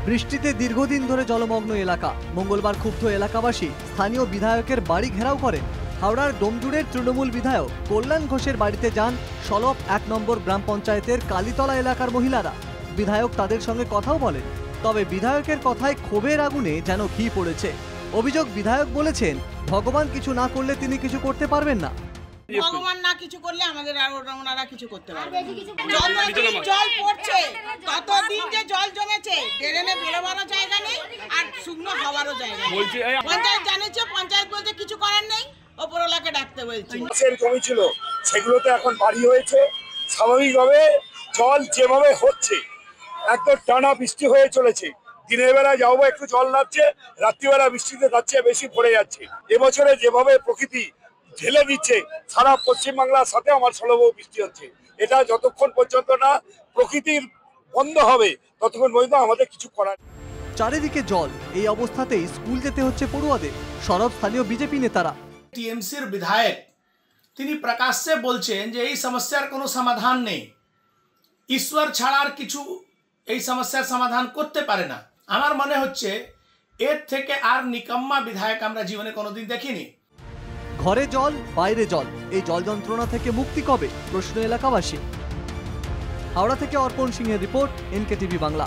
বৃষ্টিতে দীর্ঘদিন ধরে জলমগ্ন এলাকা। মঙ্গলবার ক্ষুব্ধ এলাকাবাসী স্থানীয় বিধায়কের বাড়ি ঘেরাও করেন। হাওড়ার ডোমজুড়ের তৃণমূল বিধায়ক কল্যাণ ঘোষের বাড়িতে যান সলপ ১ নম্বর গ্রাম পঞ্চায়েতের কালীতলা এলাকার মহিলারা। বিধায়ক তাদের সঙ্গে কথাও বলেন, তবে বিধায়কের কথায় ক্ষোভের আগুনে যেন ঘি পড়েছে। অভিযোগ, বিধায়ক বলেছেন ভগবান কিছু না করলে তিনি কিছু করতে পারবেন না। ভগবান না কিছু করলে আমাদের আর ওনারা কিছু করতে পারবে না। জল পড়ছে, কতদিন যে জল জমেছে, ড্রেনে বেরোবারও জায়গা নেই আর শুকনো হওয়ারও জায়গা নেই। পঞ্চায়েত জানিয়েছে, পঞ্চায়েত বলতে কিছু করার নেই, ওপরওয়ালাকে ডাকতে বলছে। জমি ছিল সেগুলোতে এখন বাড়ি হয়েছে। স্বাভাবিকভাবে জল যেভাবে হচ্ছে একদম টানা বৃষ্টি হয়ে চলেছে। দিনের বেলা যাবো একটু জল নামছে, রাত্রিবেলা বৃষ্টিতে যাচ্ছে বেশি পড়ে যাচ্ছে। এবছরে যেভাবে প্রকৃতি ঢেলে দিচ্ছে সারা পশ্চিমবাংলার সাথে আমার সলভ বৃষ্টি হচ্ছে। এটা যতক্ষণ পর্যন্ত না প্রকৃতির বন্ধ হবে ততক্ষণ পর্যন্ত আমাদের কিছু করার। চারিদিকে জল, এই অবস্থাতেই স্কুল যেতে হচ্ছে পড়ুয়াদের। সরব স্থানীয় বিজেপি নেতারা। টিএমসির বিধায়ক তিনি প্রকাশ্যে বলছেন যে এই সমস্যার কোনো সমাধান নেই, ঈশ্বর ছাড়া আর কিছু এই সমস্যার সমাধান করতে পারে না। আমার মনে হচ্ছে এর থেকে আর নিকম্মা বিধায়ক আমরা জীবনে কোনোদিন দেখিনি। ঘরে জল, বাইরে জল, এই জল যন্ত্রণা থেকে মুক্তি কবে, প্রশ্ন এলাকাবাসী। হাওড়া থেকে অর্পণ সিংহের রিপোর্ট, NKTV বাংলা।